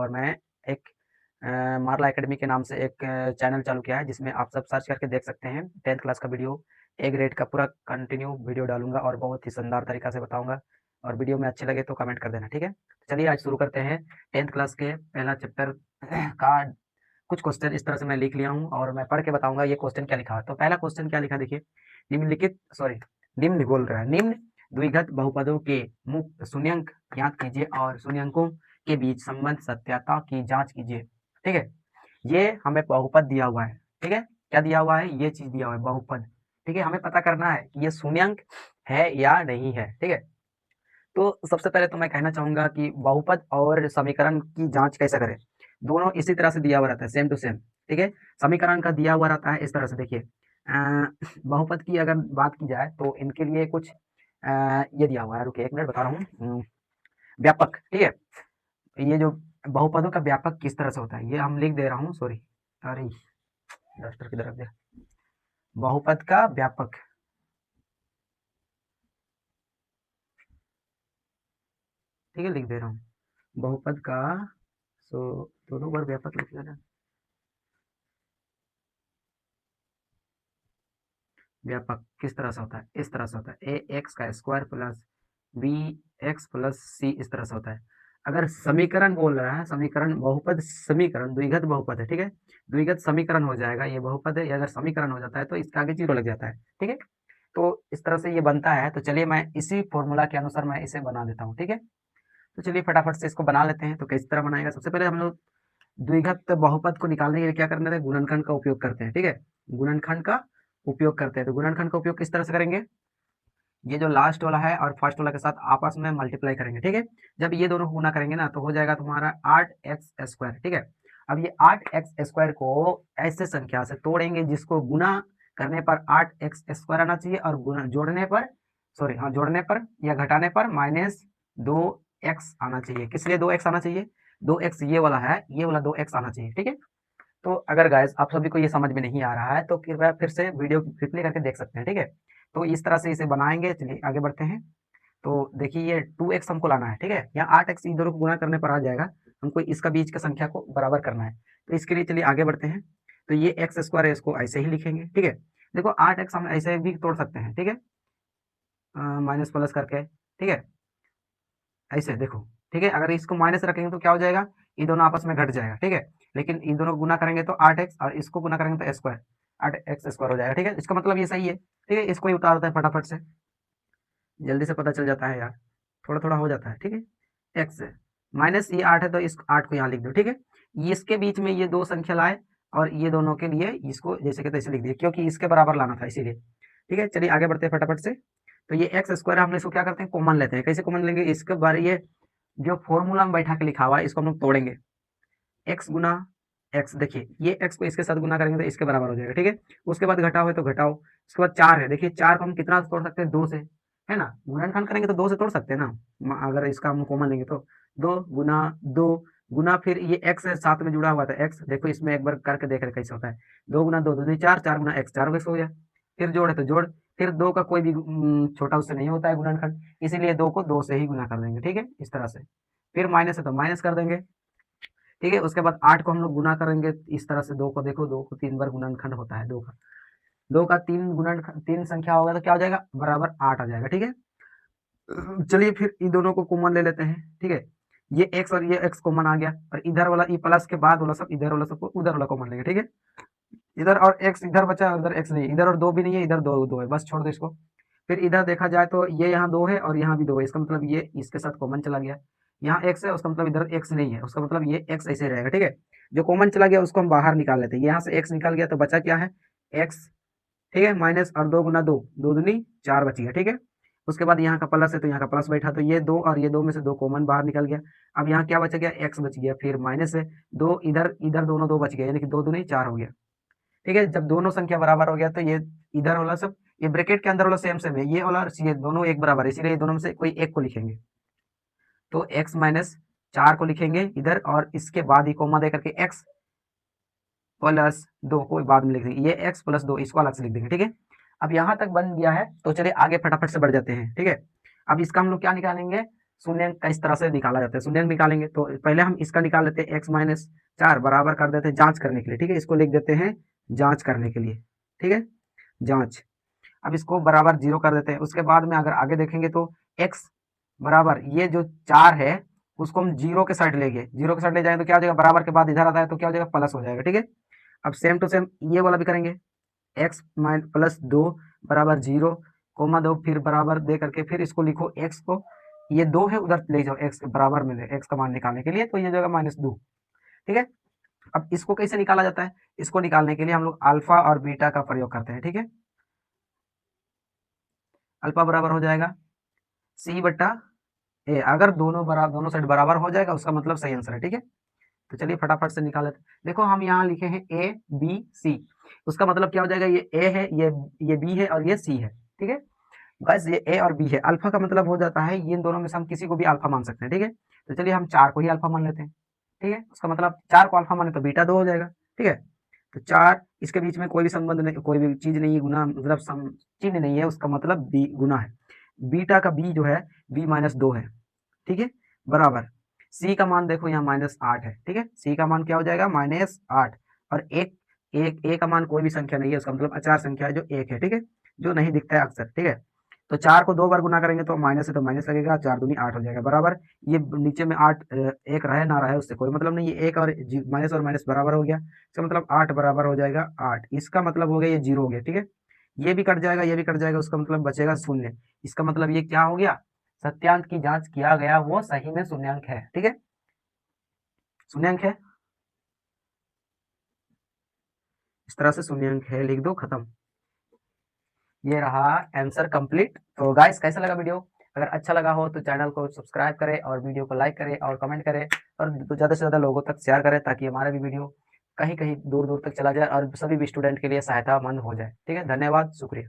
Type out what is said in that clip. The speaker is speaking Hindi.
और मैं एक मारला एकेडमी के नाम से एक चैनल चालू किया है, जिसमें आप सब सर्च करके देख सकते हैं। 10th क्लास का वीडियो, ए ग्रेड का पूरा कंटिन्यू वीडियो डालूंगा और बहुत ही शानदार तरीका से बताऊंगा। और वीडियो में अच्छे लगे तो कमेंट कर देना, ठीक है। चलिए आज शुरू करते हैं। 10th क्लास के पहला चैप्टर का कुछ क्वेश्चन इस तरह से मैं लिख लिया हूँ और मैं पढ़ के बताऊंगा ये क्वेश्चन क्या लिखा है। तो पहला क्वेश्चन क्या लिखा, देखिए। निम्न बोल रहा है, निम्न द्विघात बहुपदों के मुक्त शून्यंक ज्ञात कीजिए और शून्यंकों के बीच संबंध सत्यता की जांच कीजिए, ठीक है। ये हमें बहुपद दिया हुआ है, ठीक है। क्या दिया हुआ है, ये चीज दिया हुआ है, बहुपद, ठीक है। हमें पता करना है कि ये शून्यंक है या नहीं है, ठीक है। तो सबसे पहले तो मैं कहना चाहूंगा कि बहुपद और समीकरण की जांच कैसे करें। दोनों इसी तरह से दिया हुआ रहता है, सेम टू सेम, ठीक है। समीकरण का दिया हुआ रहता है इस तरह से, देखिए। बहुपद की अगर बात की जाए तो इनके लिए कुछ ये दिया हुआ है, रुकिए एक मिनट बता रहा हूँ। व्यापक, ठीक है। ये जो बहुपदों का व्यापक किस तरह से होता है, ये हम लिख दे रहा हूँ, सॉरी, अरे डस्टर की तरफ दे। बहुपद का व्यापक, ठीक है, लिख दे रहा हूँ। बहुपद का, सो दोनों बार व्यापक लिख देना। व्यापक किस तरह से होता है, इस तरह से होता है, ए एक्स का square plus B X plus C, इस तरह से होता है। अगर समीकरण बोल रहा है, समीकरण, बहुपद समीकरण द्विघात बहुपद है, ठीक है। द्विघात समीकरण हो जाएगा, ये बहुपद है, ये अगर समीकरण हो जाता है तो इसका आगे जीरो लग जाता है, ठीक है। तो इस तरह से ये बनता है। तो चलिए मैं इसी फॉर्मूला के अनुसार मैं इसे बना देता हूँ, ठीक है। तो चलिए फटाफट से इसको बना लेते हैं। तो किस तरह बनाएगा, सबसे पहले हम लोग द्विघात बहुपद को निकालने के लिए क्या करना है, गुणनखंड का उपयोग करते हैं, ठीक है। गुणनखंड का उपयोग करते हैं। तो गुणनखंड का उपयोग किस तरह से करेंगे, ये जो लास्ट वाला है और फर्स्ट वाला के साथ आपस में मल्टीप्लाई करेंगे, ठीक है। जब ये दोनों गुना करेंगे ना तो हो जाएगा तुम्हारा 8x², ठीक है। अब ये 8x² को ऐसे संख्या से तोड़ेंगे जिसको गुना करने पर 8x² आना चाहिए और गुना जोड़ने पर, सॉरी हाँ, जोड़ने पर या घटाने पर -2x आना चाहिए। किस लिए 2x आना चाहिए, 2x ये वाला है, ये वाला 2x आना चाहिए, ठीक है। तो अगर गाइस आप सभी को ये समझ में नहीं आ रहा है तो कृपया फिर से वीडियो रिप्ले करके देख सकते हैं, ठीक है। तो इस तरह से इसे बनाएंगे। चलिए आगे बढ़ते हैं। तो देखिए ये 2x हमको लाना है, ठीक है। यहाँ 8x इन दोनों को गुना करने पर आ जाएगा, हमको इसका बीच का संख्या को बराबर करना है। तो इसके लिए चलिए आगे बढ़ते हैं। तो ये x² है, इसको ऐसे ही लिखेंगे, ठीक है। देखो 8x हम ऐसे भी तोड़ सकते हैं, ठीक है, माइनस प्लस करके, ठीक है, ऐसे देखो, ठीक है। अगर इसको माइनस रखेंगे तो क्या हो जाएगा, ये दोनों आपस में घट जाएगा, ठीक है। लेकिन इन दोनों को गुना करेंगे तो 8x और इसको गुना करेंगे तो स्क्वायर, 8x² हो जाएगा, ठीक है। इसका मतलब ये सही है, ठीक है। इसको ही उतारते हैं फटाफट से, जल्दी से पता चल जाता है यार, थोड़ा थोड़ा हो जाता है, ठीक है। एक्स माइनस ये 8 है तो इस 8 को यहाँ लिख दो, ठीक है। इसके बीच में ये दो संख्या लाए और ये दोनों के लिए इसको जैसे कि तैसे लिख दिए, क्योंकि इसके बराबर लाना था इसीलिए, ठीक है। चलिए आगे बढ़ते हैं फटाफट से। तो ये x² हमने इसको क्या करते हैं, कॉमन लेते हैं। कैसे कॉमन लेंगे, इसके बारे ये जो फॉर्मूला में बैठा के लिखा हुआ है इसको हम लोग तोड़ेंगे। x गुना x, देखिए ये x को इसके साथ गुना करेंगे तो इसके बराबर हो जाएगा, ठीक है। उसके बाद घटाओ है तो घटाओ। उसके बाद 4 है, देखिए 4 को हम कितना तोड़ सकते हैं, 2 से, है ना। गुणनखंड करेंगे तो 2 से तोड़ सकते हैं ना, अगर इसका हम कॉमन लेंगे तो 2 गुना 2 गुना, फिर ये x है साथ में जुड़ा हुआ था x, देखो इसमें एक बार करके देख रहे कैसे होता है। 2 गुना 2 दूनी 4, 4 गुना x, 4 हो गया। फिर जोड़ है तो जोड़, फिर 2 का कोई भी छोटा उससे नहीं होता है गुणनखंड, इसीलिए 2 को 2 से ही गुना कर देंगे, ठीक है, इस तरह से। फिर माइनस है तो माइनस कर देंगे, ठीक है। उसके बाद 8 को हम लोग गुना करेंगे इस तरह से, 2 को देखो, 2 को 3 बार गुणनखंड होता है, 2 का 3 गुणनखंड, 3 संख्या होगा तो क्या हो जाएगा, बराबर 8 आ जाएगा, ठीक है। चलिए फिर इन दोनों को कॉमन ले लेते हैं, ठीक है। ये x और ये x कॉमन आ गया और इधर वाला ई प्लस के बाद वाला सब, इधर वाला सबको उधर वाला कॉमन लेंगे, ठीक है। इधर और x इधर बचा और इधर x नहीं, इधर और 2 भी नहीं है, इधर 2 2 है, बस छोड़ दो इसको। फिर इधर देखा जाए तो ये यहाँ 2 है और यहाँ भी 2 है, इसका मतलब ये इसके साथ कॉमन चला गया। यहाँ x है, उसका मतलब इधर x नहीं है, उसका मतलब ये x ऐसे रहेगा, ठीक है। जो कॉमन चला गया उसको हम बाहर निकाल लेते हैं, यहाँ से x निकल गया तो बचा क्या है, x, ठीक है, माइनस और 2 गुना 2, 2 दूनी 4 बच गया, ठीक है। उसके बाद यहाँ का प्लस है तो यहाँ का प्लस बैठा, तो ये 2 और ये 2 में से 2 कॉमन बाहर निकल गया। अब यहाँ क्या बच गया, x बच गया, फिर माइनस है 2, इधर इधर दोनों 2 बच गया, यानी कि 2 दूनी 4 हो गया, ठीक है। जब दोनों संख्या बराबर हो गया तो ये इधर वाला सब, ये ब्रैकेट के अंदर वाला सेम सेम है, ये वाला और ये दोनों एक बराबर है, इसीलिए दोनों में से कोई एक को लिखेंगे। तो x माइनस 4 को लिखेंगे इधर और इसके बाद ही कॉमा दे करके x प्लस 2 को बाद में लिख देंगे, ये x प्लस 2 इसको अलग से लिख देंगे, ठीक है। अब यहाँ तक बन गया है तो चलिए आगे फटाफट से बढ़ जाते हैं, ठीक है। अब इसका हम लोग क्या निकालेंगे, शून्यंक का इस तरह से निकाला जाता है। शून्यंक निकालेंगे तो पहले हम इसका निकाल लेते हैं, x माइनस 4 बराबर कर देते हैं जांच करने के लिए, ठीक है, इसको लिख देते हैं जांच करने के लिए, ठीक है, जांच। अब इसको बराबर 0 कर देते हैं। उसके बाद में अगर आगे देखेंगे तो x बराबर ये जो 4 है उसको हम 0 के साइड ले गए, 0 के साइड ले जाएंगे तो क्या हो जाएगा, बराबर के बाद इधर आता है तो क्या हो जाएगा, प्लस हो जाएगा, ठीक है। अब सेम टू सेम ये वाला भी करेंगे, x माइनस प्लस 2 बराबर 0 कोमा 2 फिर बराबर दे करके फिर इसको लिखो x को, ये 2 है उधर ले जाओ x बराबर में x का मान निकालने के लिए, तो ये जगह -2, ठीक है। अब इसको कैसे निकाला जाता है, इसको निकालने के लिए हम लोग अल्फा और बीटा का प्रयोग करते हैं, ठीक है। अल्फा बराबर हो जाएगा c बटा ए, अगर दोनों साइड बराबर हो जाएगा उसका मतलब सही आंसर है, ठीक है। तो चलिए फटाफट से निकाल लेते हैं। देखो हम यहाँ लिखे हैं ए बी सी, उसका मतलब क्या हो जाएगा, ये ए है, ये बी है और ये सी है, ठीक है। बस ये ए और बी है, अल्फा का मतलब हो जाता है इन दोनों में से हम किसी को भी अल्फा मान सकते हैं, ठीक है। तो चलिए हम 4 को ही अल्फा मान लेते हैं, ठीक है, उसका मतलब 4 को अल्फा माने तो बीटा 2 हो जाएगा, ठीक है। तो 4 इसके बीच में कोई भी संबंध नहीं, कोई भी चीज नहीं है, गुना मतलब चिन्ह नहीं है, उसका मतलब बी गुना है। बीटा का बी जो है बी -2 है, ठीक है, बराबर सी का मान देखो यहाँ -8 है, ठीक है, सी का मान क्या हो जाएगा -8 और एक एक ए का मान कोई भी संख्या नहीं है, उसका मतलब अचार संख्या है जो 1 है, ठीक है, जो नहीं दिखता है अक्सर, ठीक है। तो 4 को 2 बार गुना करेंगे तो माइनस है तो माइनस लगेगा, 4 दूनी 8 हो जाएगा, बराबर ये नीचे में 8 एक रहे ना रहे उससे कोई मतलब नहीं, ये एक और माइनस बराबर हो गया, इसका मतलब 8 बराबर हो जाएगा 8, इसका मतलब हो गया ये 0 हो गया, ठीक है। ये भी कट जाएगा, ये भी कट जाएगा, उसका मतलब बचेगा 0, इसका मतलब ये क्या हो गया, सत्यांक की जांच किया गया वो सही में शून्यांक है, ठीक है, शून्यांक है, इस तरह से शून्यांक है, लिख दो, खत्म। ये रहा आंसर कंप्लीट। तो गाइस कैसा लगा वीडियो, अगर अच्छा लगा हो तो चैनल को सब्सक्राइब करें और वीडियो को लाइक करें और कमेंट करें और ज़्यादा से ज़्यादा लोगों तक शेयर करें ताकि हमारा भी वीडियो कहीं कहीं दूर दूर तक चला जाए और सभी भी स्टूडेंट के लिए सहायता मंद हो जाए, ठीक है। धन्यवाद, शुक्रिया।